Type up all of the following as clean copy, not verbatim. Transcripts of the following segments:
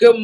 Good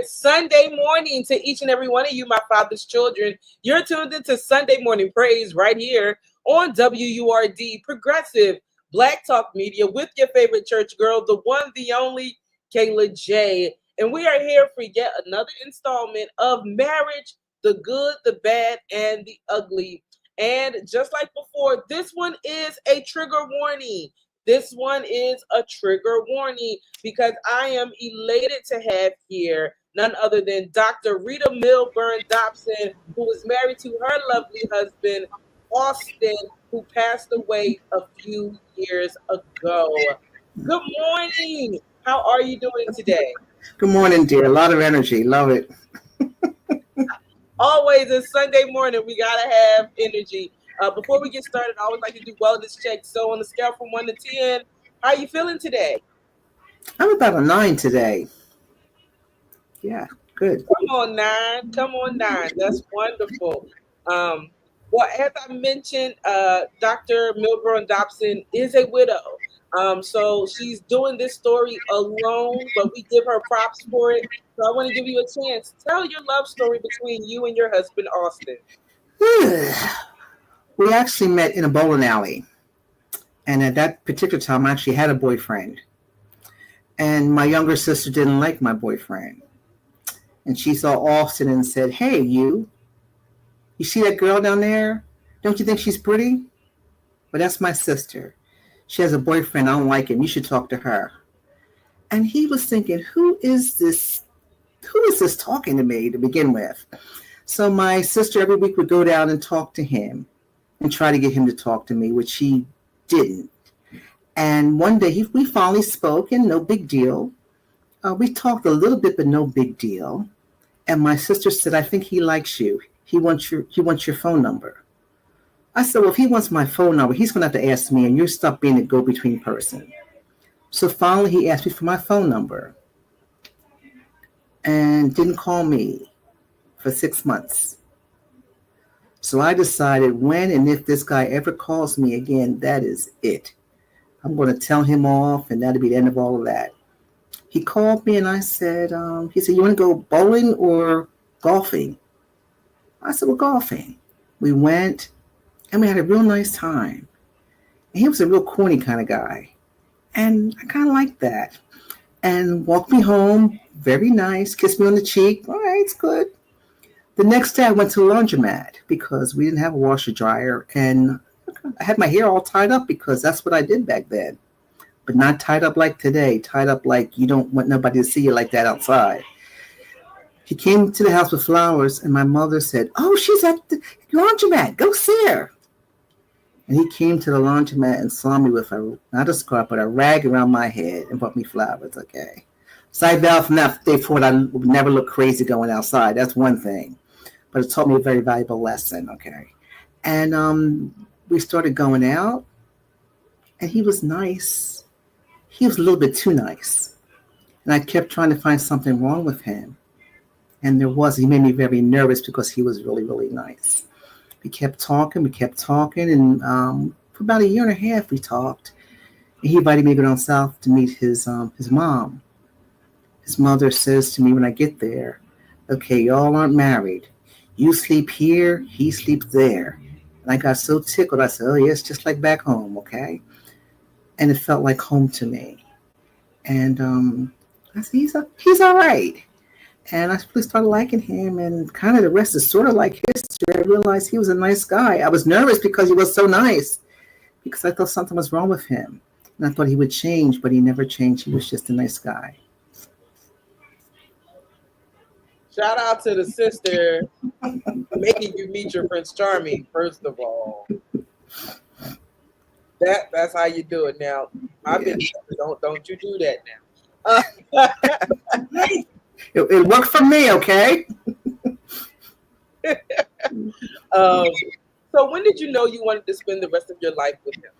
Sunday morning to each and every one of you, my father's children. You're tuned into Sunday Morning Praise right here on WURD, Progressive Black Talk Media with your favorite church girl, the one, the only, Kala J. And we are here for yet another installment of Marriage, the Good, the Bad, and the Ugly. And just like before, this one is a trigger warning. This one is a trigger warning because I am elated to have here none other than Dr. Rita Milburn Dobson, who is married to her lovely husband, Austin, who passed away a few years ago. Good morning. How are you doing today? Good morning, dear. A lot of energy. Love it. Always a Sunday morning, we got to have energy. Before we get started, I always like to do wellness checks. So on a scale from 1 to 10, how are you feeling today? I'm about a 9 today. Yeah, good. Come on, 9. Come on, 9. That's wonderful. Well, as I mentioned, Dr. Milburn Dobson is a widow. So she's doing this story alone, but we give her props for it. So I want to give you a chance. Tell your love story between you and your husband, Austin. We actually met in a bowling alley. And at that particular time, I actually had a boyfriend. And my younger sister didn't like my boyfriend. And she saw Austin and said, "Hey, you see that girl down there? Don't you think she's pretty? But that's my sister. She has a boyfriend. I don't like him. You should talk to her." And he was thinking, who is this talking to me to begin with? So my sister every week would go down and talk to him and try to get him to talk to me, which he didn't. And one day we finally spoke, and no big deal. We talked a little bit, but no big deal. And my sister said, "I think he likes you. He wants your phone number." I said, "Well, if he wants my phone number, he's going to have to ask me, and you stop being a go-between person." So finally, he asked me for my phone number and didn't call me for 6 months. So I decided when and if this guy ever calls me again, that is it. I'm going to tell him off, and that'll be the end of all of that. He called me, and I said, he said, "You want to go bowling or golfing?" I said, "Well, golfing." We went, and we had a real nice time. And he was a real corny kind of guy. And I kind of liked that. And walked me home, very nice, kissed me on the cheek. All right, it's good. The next day I went to a laundromat because we didn't have a washer dryer. And I had my hair all tied up because that's what I did back then. But not tied up like today, tied up like you don't want nobody to see you like that outside. He came to the house with flowers, and my mother said, "Oh, she's at the laundromat. Go see her." And he came to the laundromat and saw me with not a scarf, but a rag around my head and brought me flowers, okay? So I vowed from that day forward I would never look crazy going outside. That's one thing. But it taught me a very valuable lesson, okay? And we started going out, and he was nice. He was a little bit too nice. And I kept trying to find something wrong with him. And there was. He made me very nervous because he was really, really nice. We kept talking, and for about 1.5 years we talked. And he invited me to go down south to meet his mom. His mother says to me when I get there, "Okay, y'all aren't married. You sleep here, he sleeps there." And I got so tickled, I said, "Oh, yeah, it's just like back home, okay?" And it felt like home to me. And I said, he's all right. And I really started liking him, and kind of the rest is sort of like history. I realized he was a nice guy. I was nervous because he was so nice, because I thought something was wrong with him. And I thought he would change, but he never changed. He was just a nice guy. Shout out to the sister making you meet your Prince Charming, first of all. That's how you do it now. I've been don't you do that now. It worked for me, okay? So when did you know you wanted to spend the rest of your life with him?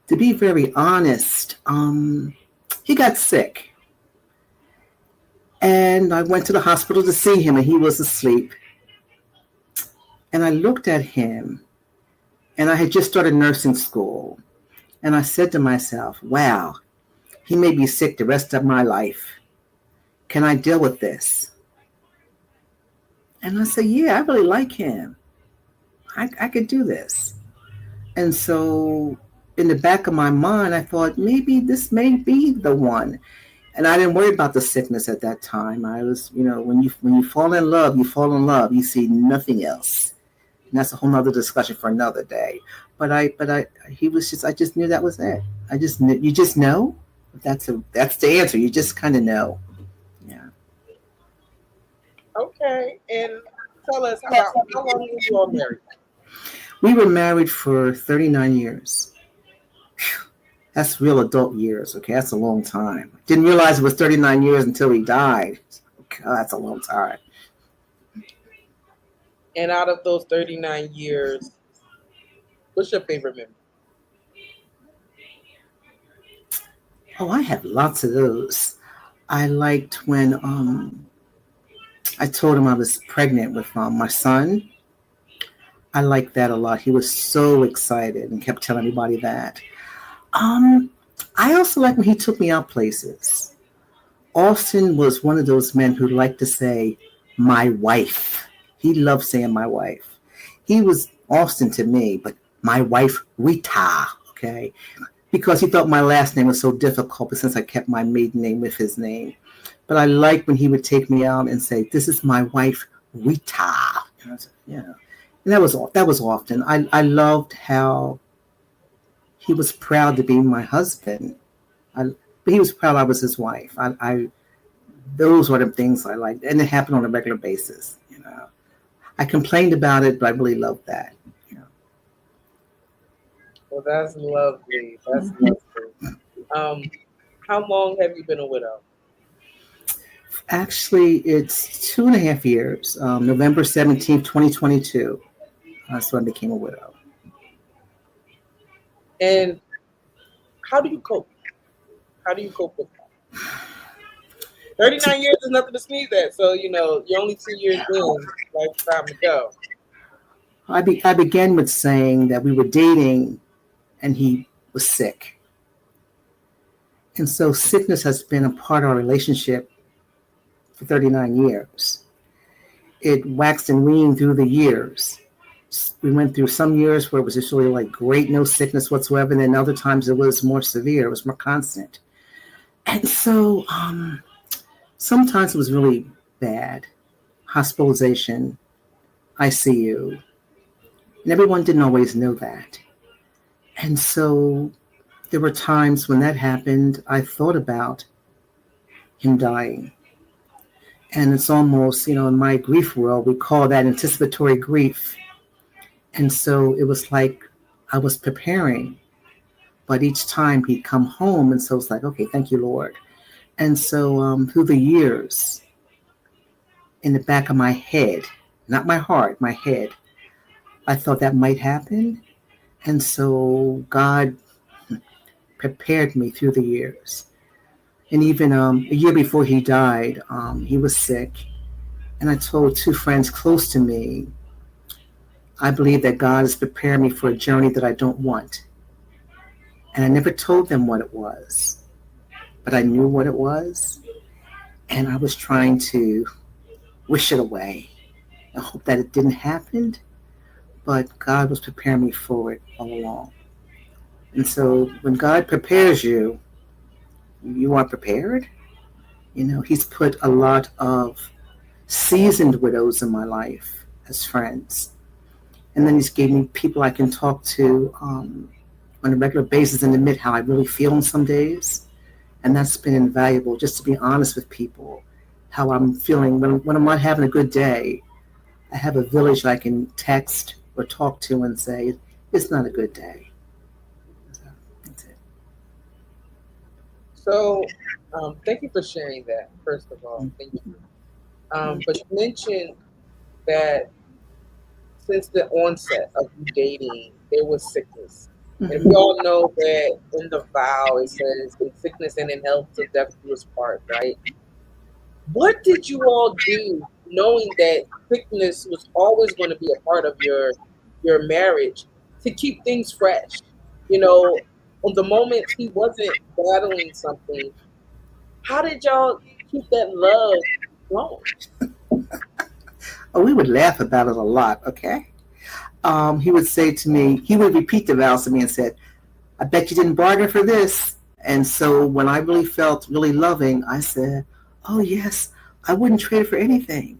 To be very honest, he got sick. And I went to the hospital to see him, and he was asleep. And I looked at him, and I had just started nursing school. And I said to myself, wow, He may be sick the rest of my life. Can I deal with this? And I said, yeah, I really like him. I could do this. And so in the back of my mind, I thought maybe this may be the one. And I didn't worry about the sickness at that time. I was, when you fall in love, you fall in love. You see nothing else. And that's a whole nother discussion for another day. He was just, I just knew that was it. I just knew, you just know. That's the answer. You just kind of know. Yeah. Okay. And tell us about how long were you all married? We were married for 39 years. That's real adult years. Okay. That's a long time. Didn't realize it was 39 years until he died. God, that's a long time. And out of those 39 years, what's your favorite memory? Oh, I have lots of those. I liked when I told him I was pregnant with my son. I liked that a lot. He was so excited and kept telling everybody that. Um, I also like when he took me out places. Austin was one of those men who liked to say, my wife. He loved saying my wife. He was Austin to me, but my wife, Rita, okay? Because he thought my last name was so difficult, but since I kept my maiden name with his name. But I liked when he would take me out and say, this is my wife, Rita. And I said, yeah. And that was often. I loved how he was proud to be my husband. But he was proud I was his wife. Those were the things I liked. And it happened on a regular basis. I complained about it, but I really loved that. Well, that's lovely. That's lovely. Um, how long have you been a widow? Actually, it's 2.5 years. November 17th, 2022. That's when I became a widow. And how do you cope? How do you cope with that? 39 years is nothing to sneeze at. So, you're only 2 years in. Like, time to go. I began with saying that we were dating and he was sick. And so sickness has been a part of our relationship for 39 years. It waxed and waned through the years. We went through some years where it was just really like great, no sickness whatsoever. And then other times it was more severe. It was more constant. And so sometimes it was really bad. Hospitalization, ICU. And everyone didn't always know that. And so there were times when that happened, I thought about him dying. And it's almost, in my grief world, we call that anticipatory grief. And so it was like I was preparing, but each time he'd come home. And so it's like, okay, thank you, Lord. And so through the years, in the back of my head, not my heart, my head, I thought that might happen. And so God prepared me through the years. And even a year before he died, he was sick. And I told two friends close to me, I believe that God is preparing me for a journey that I don't want. And I never told them what it was, but I knew what it was. And I was trying to wish it away and hope that it didn't happen. But God was preparing me for it all along. And so when God prepares you, you are prepared. He's put a lot of seasoned widows in my life as friends. And then he's gave me people I can talk to on a regular basis and admit how I really feel in some days. And that's been invaluable, just to be honest with people, how I'm feeling. When I'm not having a good day, I have a village I can text or talk to and say, it's not a good day. So that's it. So, thank you for sharing that, first of all. Thank you. But you mentioned that since the onset of you dating, there was sickness. And we all know that in the vow it says, in sickness and in health till death do us part, right? What did you all do knowing that sickness was always going to be a part of your marriage to keep things fresh? You know, on the moments he wasn't battling something, how did y'all keep that love flowing? Oh, we would laugh about it a lot, okay? He would say to me, he would repeat the vows to me and said, I bet you didn't bargain for this. And so when I really felt really loving, I said, oh, yes, I wouldn't trade it for anything.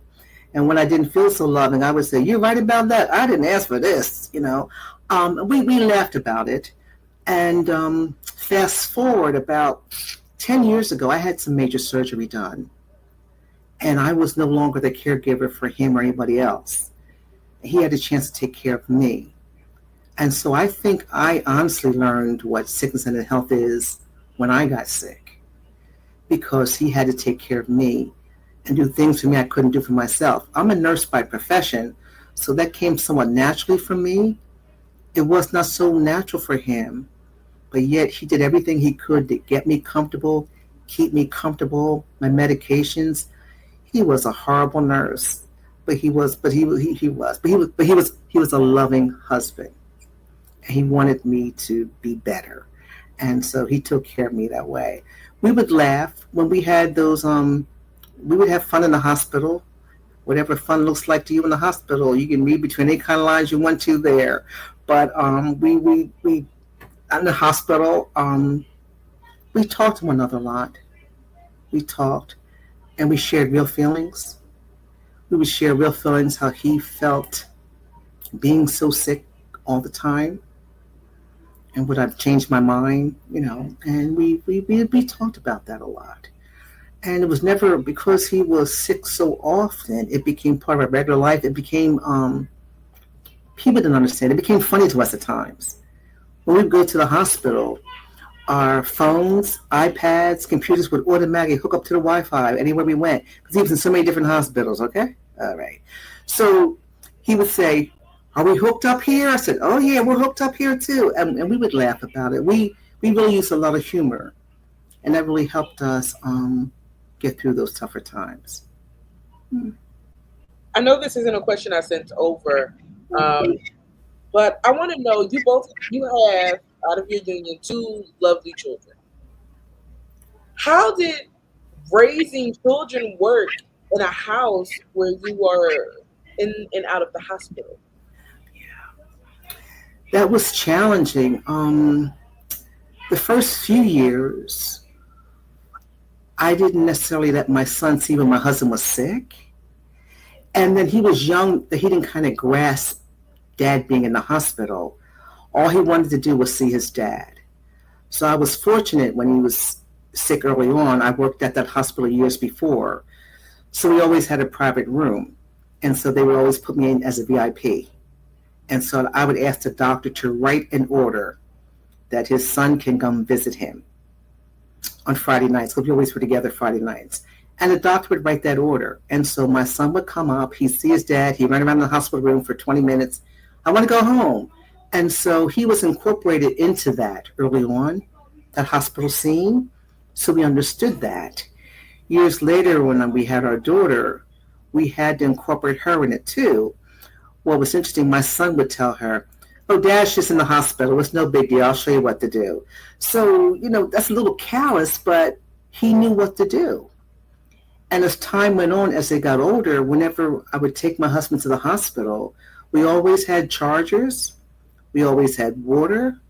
And when I didn't feel so loving, I would say, you're right about that. I didn't ask for this. We laughed about it. And fast forward about 10 years ago, I had some major surgery done. And I was no longer the caregiver for him or anybody else. He had a chance to take care of me. And so I think I honestly learned what sickness and health is when I got sick, because he had to take care of me and do things for me I couldn't do for myself. I'm a nurse by profession, so that came somewhat naturally for me. It was not so natural for him, but yet he did everything he could to get me comfortable, keep me comfortable, my medications. He was a horrible nurse, but he was a loving husband. He wanted me to be better. And so he took care of me that way. We would laugh when we had those, we would have fun in the hospital. Whatever fun looks like to you in the hospital, you can read between any kind of lines you want to there. But we in the hospital, we talked to one another a lot. We talked and we shared real feelings. We would share real feelings, how he felt being so sick all the time, and would I've changed my mind, and we talked about that a lot. And it was never because he was sick so often, it became part of our regular life. It became, people didn't understand. It became funny to us at times. When we would go to the hospital, our phones, iPads, computers would automatically hook up to the Wi-Fi anywhere we went, because he was in so many different hospitals, okay? All right. So he would say, are we hooked up here? I said, oh yeah, we're hooked up here too. And we would laugh about it. We really used a lot of humor, and that really helped us get through those tougher times. I know this isn't a question I sent over, um, but I want to know, you have out of your union two lovely children. How did raising children work in a house where you are in and out of the hospital? That was challenging. The first few years, I didn't necessarily let my son see when my husband was sick. And then he was young, that he didn't kind of grasp dad being in the hospital. All he wanted to do was see his dad. So I was fortunate when he was sick early on. I worked at that hospital years before. So we always had a private room. And so they would always put me in as a VIP. And so I would ask the doctor to write an order that his son can come visit him on Friday nights, because we always were together Friday nights. And the doctor would write that order. And so my son would come up, he'd see his dad, he'd run around the hospital room for 20 minutes. I want to go home. And so he was incorporated into that early on, that hospital scene. So we understood that. Years later, when we had our daughter, we had to incorporate her in it too. What was interesting, my son would tell her, oh, Dad's just in the hospital. It's no big deal. I'll show you what to do. So, that's a little callous, but he knew what to do. And as time went on, as they got older, whenever I would take my husband to the hospital, we always had chargers, we always had water,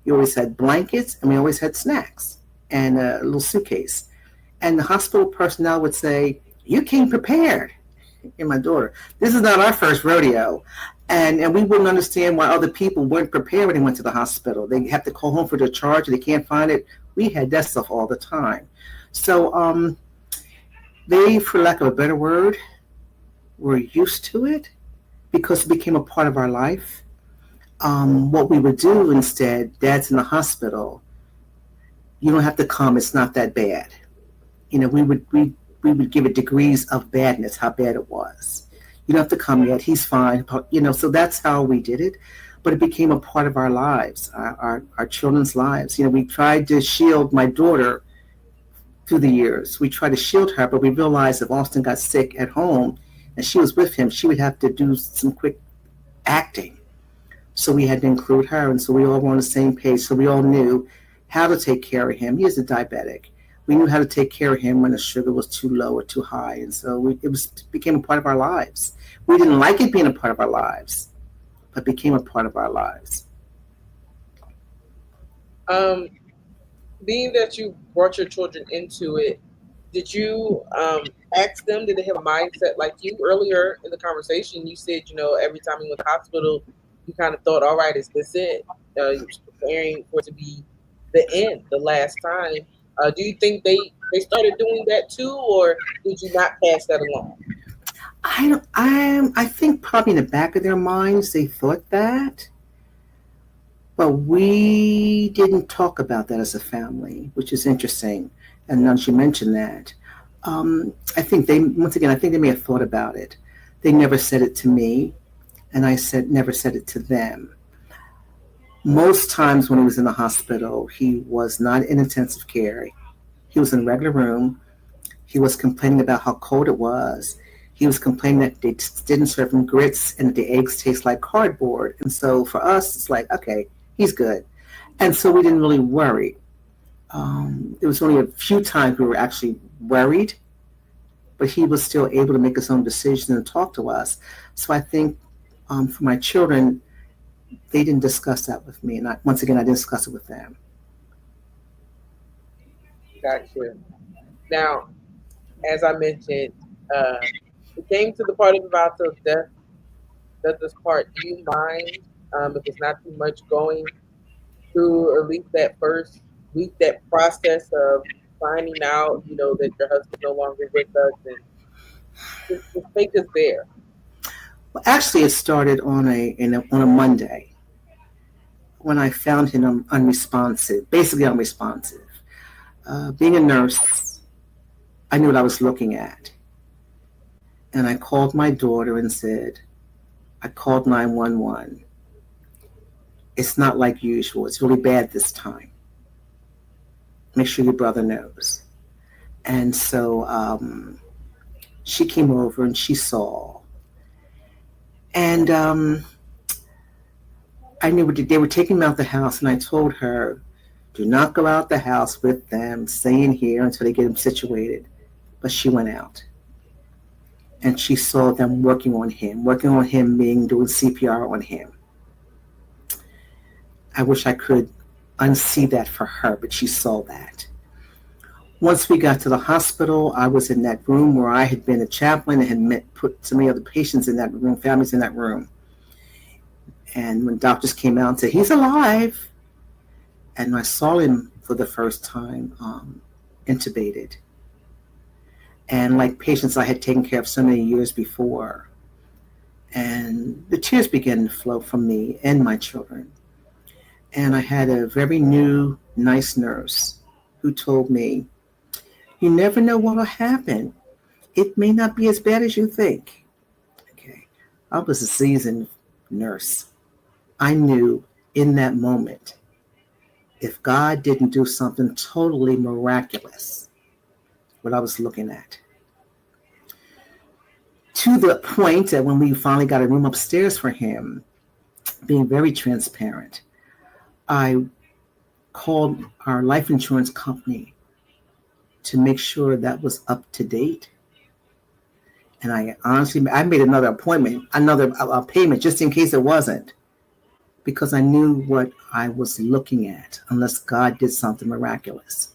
we always had blankets, and we always had snacks and a little suitcase. And the hospital personnel would say, you came prepared. And my daughter, this is not our first rodeo. And we wouldn't understand why other people weren't prepared when they went to the hospital. They have to call home for their charger. They can't find it. We had that stuff all the time. So they, for lack of a better word, were used to it because it became a part of our life. What we would do instead, Dad's in the hospital. You don't have to come. It's not that bad. We would give it degrees of badness, how bad it was. You don't have to come yet. He's fine. So that's how we did it. But it became a part of our lives, our children's lives. We tried to shield my daughter through the years. We tried to shield her, but we realized if Austin got sick at home and she was with him, she would have to do some quick acting. So we had to include her. And so we all were on the same page. So we all knew how to take care of him. He is a diabetic. We knew how to take care of him when the sugar was too low or too high, and so became a part of our lives. We didn't like it being a part of our lives, but became a part of our lives. Um, Being that you brought your children into it, did you ask them? Did they have a mindset like you? Earlier in the conversation, you said every time you went to the hospital, you kind of thought, "All right, is this it?" You was preparing for it to be the end, the last time. Do you think they started doing that too, or did you not pass that along? I think probably in the back of their minds they thought that, but we didn't talk about that as a family, which is interesting. And now she mentioned that. I think once again, I think they may have thought about it. They never said it to me, and I never said it to them. Most times when he was in the hospital, he was not in intensive care. He was in a regular room. He was complaining about how cold it was. He was complaining that they didn't serve him grits and that the eggs taste like cardboard. And so for us, it's like, okay, he's good. And so we didn't really worry. It was only a few times we were actually worried, but he was still able to make his own decisions and talk to us. So I think for my children, they didn't discuss that with me. And once again, I didn't discuss it with them. Gotcha. Now, as I mentioned, uh, it came to the part of about the death this part. Do you mind if it's not too much going through at least that first week, that process of finding out, that your husband's no longer with us, and just take us there. Well, actually, it started on a Monday when I found him unresponsive, basically unresponsive. Being a nurse, I knew what I was looking at. And I called my daughter and said, I called 911. It's not like usual. It's really bad this time. Make sure your brother knows. And so she came over and she saw. And I knew they were taking him out the house, and I told her, do not go out the house with them. Stay in here until they get him situated. But she went out. And she saw them working on him, being doing CPR on him. I wish I could unsee that for her, but she saw that. Once we got to the hospital, I was in that room where I had been a chaplain and had put so many other patients in that room, families in that room. And when doctors came out and said, he's alive, and I saw him for the first time intubated. And like patients I had taken care of so many years before. And the tears began to flow from me and my children. And I had a very new, nice nurse who told me, you never know what will happen. It may not be as bad as you think. Okay. I was a seasoned nurse. I knew in that moment, if God didn't do something totally miraculous, what I was looking at. To the point that when we finally got a room upstairs for him, being very transparent, I called our life insurance company to make sure that was up to date. And I made another appointment, another payment, just in case it wasn't, because I knew what I was looking at, unless God did something miraculous.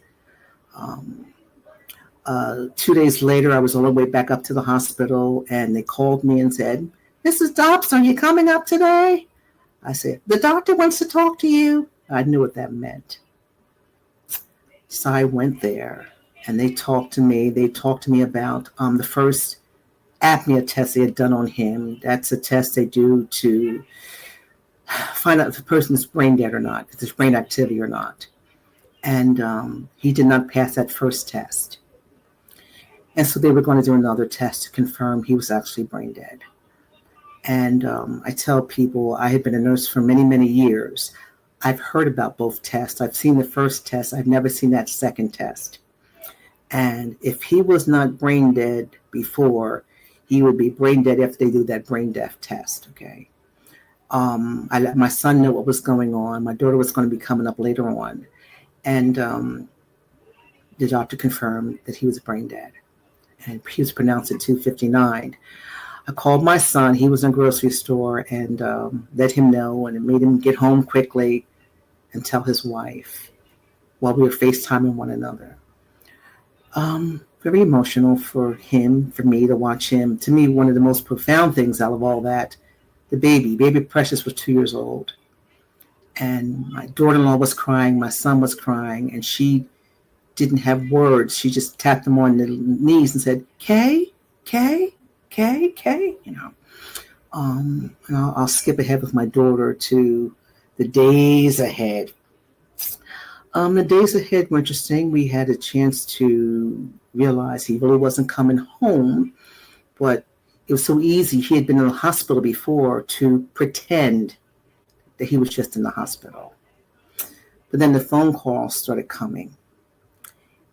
2 days later, I was on the way back up to the hospital, and they called me and said, Mrs. Dobson, are you coming up today? I said, the doctor wants to talk to you. I knew what that meant. So I went there, and they talked to me. They talked to me about the first apnea test they had done on him. That's a test they do to find out if a person is brain dead or not, if there's brain activity or not. And he did not pass that first test. And so they were going to do another test to confirm he was actually brain dead. And I tell people, I had been a nurse for many, many years. I've heard about both tests. I've seen the first test. I've never seen that second test. And if he was not brain dead before, he would be brain dead after they do that brain death test, okay? I let my son know what was going on. My daughter was going to be coming up later on. And the doctor confirmed that he was brain dead. And he was pronounced at 2:59. I called my son. He was in a grocery store, and let him know, and it made him get home quickly and tell his wife while we were FaceTiming one another. Very emotional for him, for me to watch him. To me, one of the most profound things out of all that, the baby Precious was 2 years old. And my daughter-in-law was crying, my son was crying, and she didn't have words. She just tapped him on the knees and said, K, K, K, K, And I'll skip ahead with my daughter to the days ahead. The days ahead were interesting. We had a chance to realize he really wasn't coming home, but it was so easy. He had been in the hospital before to pretend that he was just in the hospital. But then the phone calls started coming.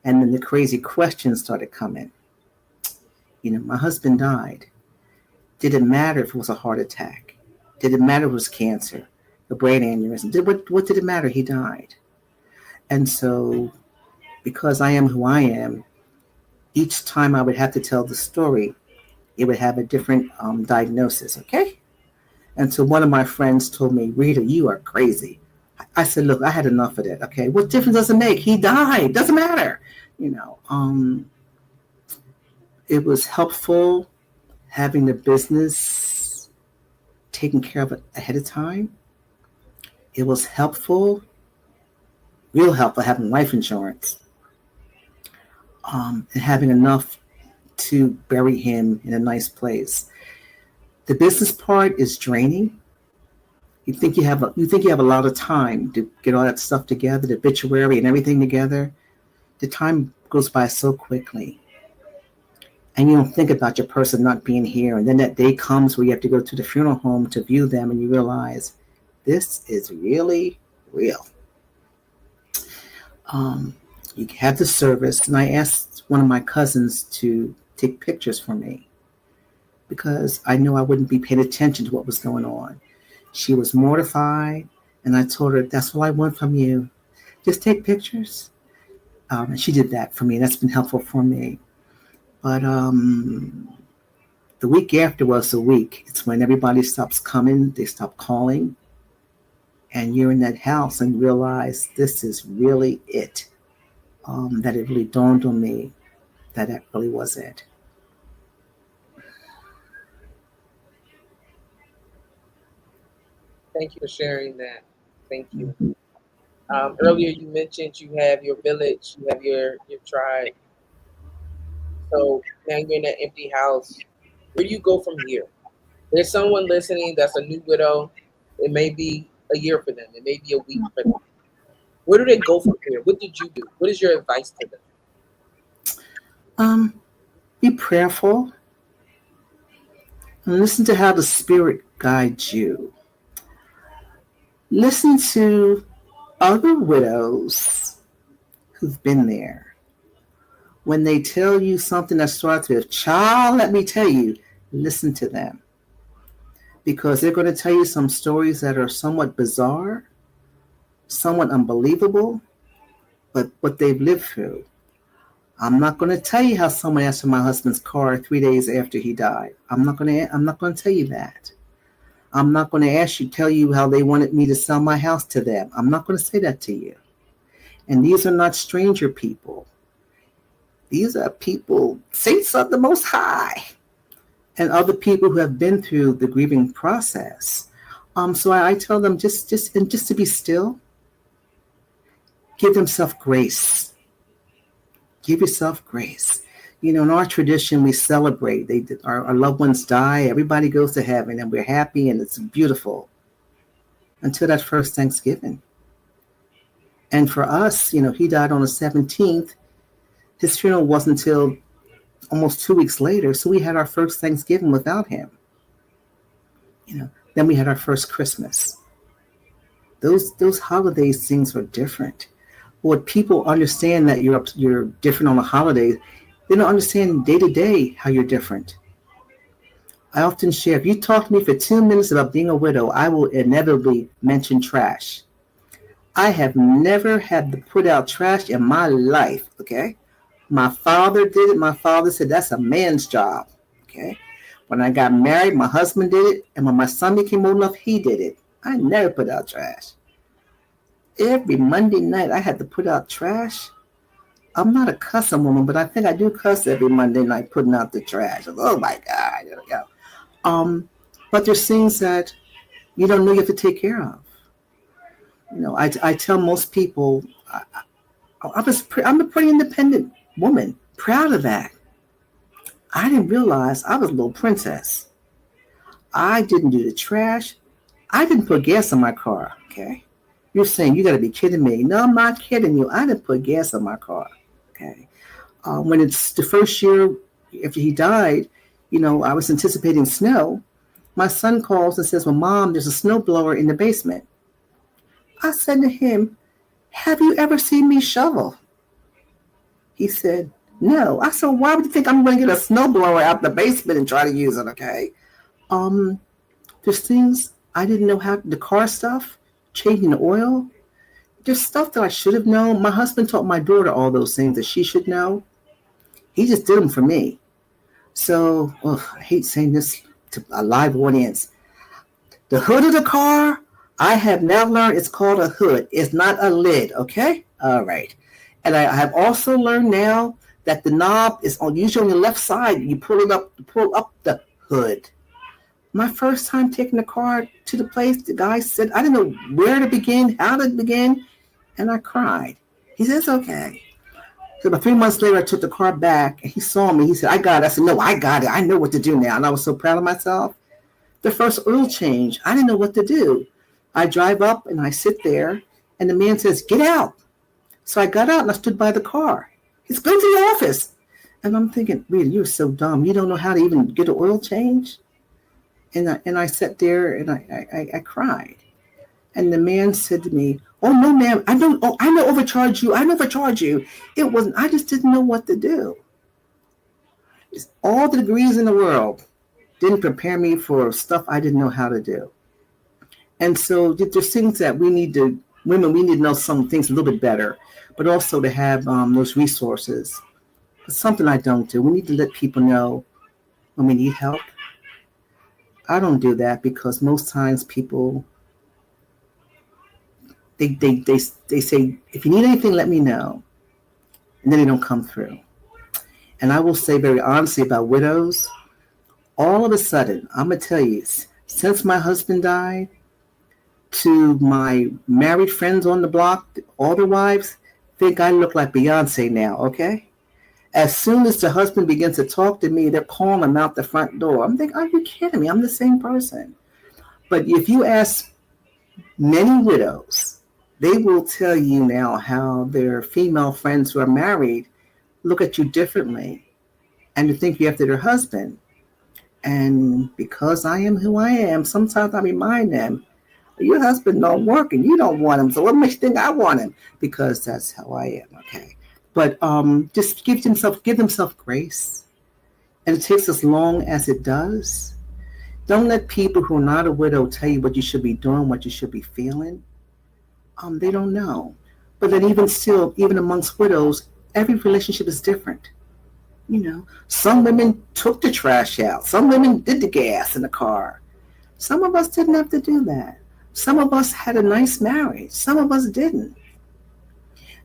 And then the crazy questions started coming. My husband died. Did it matter if it was a heart attack? Did it matter if it was cancer, a brain aneurysm? What did it matter? He died. And so, because I am who I am, each time I would have to tell the story, it would have a different diagnosis, okay? And so one of my friends told me, Rita, you are crazy. I said, look, I had enough of that, okay? What difference does it make? He died. Doesn't matter. It was helpful having the business taken care of ahead of time. It was helpful, real helpful, having life insurance and having enough to bury him in a nice place. The business part is draining. You think you have a lot of time to get all that stuff together, the obituary and everything together. The time goes by so quickly. And you don't think about your person not being here. And then that day comes where you have to go to the funeral home to view them, and you realize this is really real. You have the service, and I asked one of my cousins to take pictures for me because I knew I wouldn't be paying attention to what was going on. She was mortified, and I told her, that's all I want from you. Just take pictures. And she did that for me. That's been helpful for me. But the week after was the week. It's when everybody stops coming. They stop calling. And you're in that house and realize this is really it. That it really dawned on me that really was it. Thank you for sharing that. Thank you. Earlier you mentioned you have your village, you have your tribe. So now you're in an empty house. Where do you go from here? There's someone listening that's a new widow. It may be a year for them. It may be a week for them. Where do they go from here? What did you do? What is your advice to them? Be prayerful and listen to how the Spirit guides you. Listen to other widows who've been there. When they tell you something that starts with, child, let me tell you, listen to them. Because they're going to tell you some stories that are somewhat bizarre, somewhat unbelievable, but what they've lived through. I'm not going to tell you how someone asked for my husband's car 3 days after he died. I'm not going to tell you that. I'm not going to tell you how they wanted me to sell my house to them. I'm not going to say that to you. And these are not stranger people. These are people, saints of the Most High, and other people who have been through the grieving process. So I tell them just to be still. Give themselves grace. Give yourself grace. In our tradition, we celebrate. Our loved ones die. Everybody goes to heaven, and we're happy, and it's beautiful until that first Thanksgiving. And for us, he died on the 17th. His funeral wasn't until almost 2 weeks later, so we had our first Thanksgiving without him. Then we had our first Christmas. Those holidays, things are different. What people understand that you're different on the holidays, they don't understand day to day how you're different. I often share, if you talk to me for 2 minutes about being a widow, I will inevitably mention trash. I have never had to put out trash in my life, okay? My father did it. My father said that's a man's job, okay? When I got married, my husband did it. And when my son became old enough, he did it. I never put out trash. Every Monday night, I had to put out trash. I'm not a cussing woman, but I think I do cuss every Monday night putting out the trash. Oh my God. There we go. But there's things that you don't know you have to take care of. I tell most people I'm a pretty independent woman, proud of that. I didn't realize I was a little princess. I didn't do the trash. I didn't put gas in my car, okay? You're saying you got to be kidding me. No, I'm not kidding you. I didn't put gas in my car, okay? When it's the first year after he died, I was anticipating snow. My son calls and says, well, Mom, there's a snowblower in the basement. I said to him, have you ever seen me shovel? He said, no. I said, why would you think I'm going to get a snowblower out the basement and try to use it, okay? There's things I didn't know how, the car stuff, changing the oil. There's stuff that I should have known. My husband taught my daughter all those things that she should know. He just did them for me. So, I hate saying this to a live audience. The hood of the car, I have now learned it's called a hood. It's not a lid, okay? All right. And I have also learned now that the knob is usually on the left side. You pull up the hood. My first time taking the car to the place, the guy said, I didn't know where to begin, how to begin, and I cried. He said, it's okay. So about 3 months later, I took the car back, and he saw me. He said, I got it. I said, no, I got it. I know what to do now. And I was so proud of myself. The first oil change, I didn't know what to do. I drive up, and I sit there, and the man says, get out. So I got out, and I stood by the car. He's going to the office. And I'm thinking, Rita, you're so dumb. You don't know how to even get an oil change? And I sat there, and I cried. And the man said to me, oh, no, ma'am, I know overcharge you. I never charge you. It wasn't, I just didn't know what to do. It's all the degrees in the world didn't prepare me for stuff I didn't know how to do. And so there's things that women, we need to know some things a little bit better, but also to have those resources. It's something I don't do. We need to let people know when we need help. I don't do that because most times people, they say, if you need anything, let me know. And then they don't come through. And I will say very honestly about widows, all of a sudden, I'm going to tell you, since my husband died, to my married friends on the block, all their wives, think I look like Beyonce now, okay? As soon as the husband begins to talk to me, they're calling him out the front door. I'm thinking, are you kidding me? I'm the same person. But if you ask many widows, they will tell you now how their female friends who are married look at you differently and to think you after their husband. And because I am who I am, sometimes I remind them, your husband don't work and you don't want him. So what makes you think I want him? Because that's how I am, okay? But just give themselves grace. And it takes as long as it does. Don't let people who are not a widow tell you what you should be doing, what you should be feeling. They don't know. But then even still, even amongst widows, every relationship is different. Some women took the trash out. Some women did the gas in the car. Some of us didn't have to do that. Some of us had a nice marriage. Some of us didn't.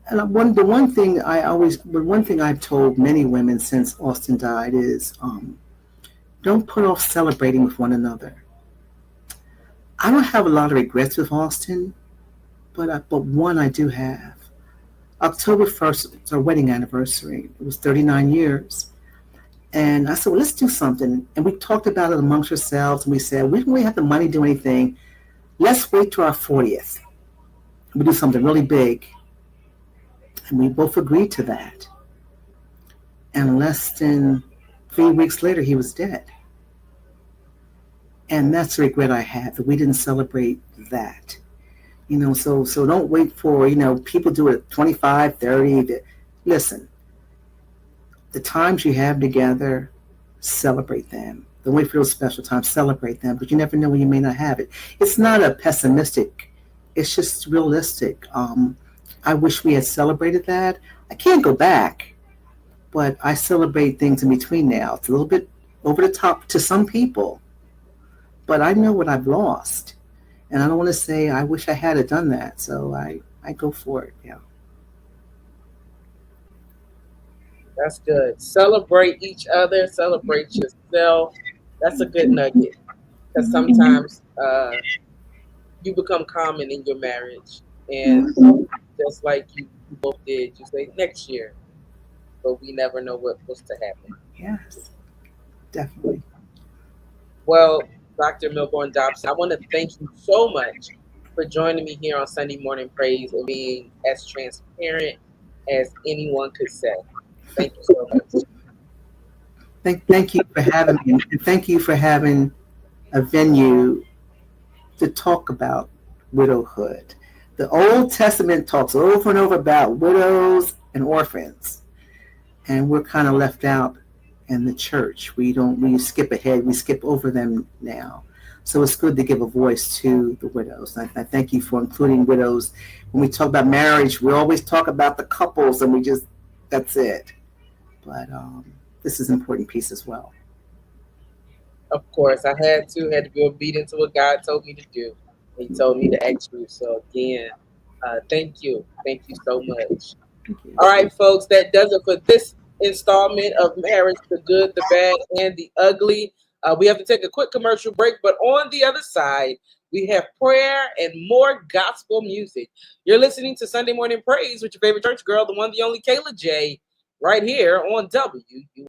And one thing I've told many women since Austin died is, don't put off celebrating with one another. I don't have a lot of regrets with Austin, but one I do have. October 1st, it's our wedding anniversary. It was 39 years. And I said, well, let's do something. And we talked about it amongst ourselves, and we said, we don't really have the money to do anything. Let's wait till our 40th. We'll do something really big. And we both agreed to that. And less than 3 weeks later, he was dead. And that's the regret I have, that we didn't celebrate that. So don't wait for, people do it at 25, 30. Listen, the times you have together, celebrate them. Don't wait for those special times, celebrate them. But you never know when you may not have it. It's not a pessimistic it's just realistic. I wish we had celebrated that. I can't go back, but I celebrate things in between now. It's a little bit over the top to some people, but I know what I've lost, and I don't want to say I wish I had done that. So I go for it. Yeah. That's good. Celebrate each other. Celebrate yourself. That's a good nugget because sometimes you become common in your marriage, and just like you both did, you say next year, but we never know what was to happen. Yes, definitely. Well, Dr. Milborn Dobson, I want to thank you so much for joining me here on Sunday Morning Praise and being as transparent as anyone could say. Thank you so much. Thank you for having me, and thank you for having a venue to talk about widowhood. The Old Testament talks over and over about widows and orphans, and we're kind of left out in the church. We skip ahead, we skip over them now. So it's good to give a voice to the widows. I thank you for including widows. When we talk about marriage, we always talk about the couples, and that's it. But this is an important piece as well. Of course, I had to be obedient to what God told me to do. He told me to ask you. So again, thank you so much. Thank you. All right, folks, that does it for this installment of Marriage, the Good, the Bad, and the Ugly. We have to take a quick commercial break, but on the other side, we have prayer and more gospel music. You're listening to Sunday Morning Praise with your favorite church girl, the one, the only Kala J, right here on WU.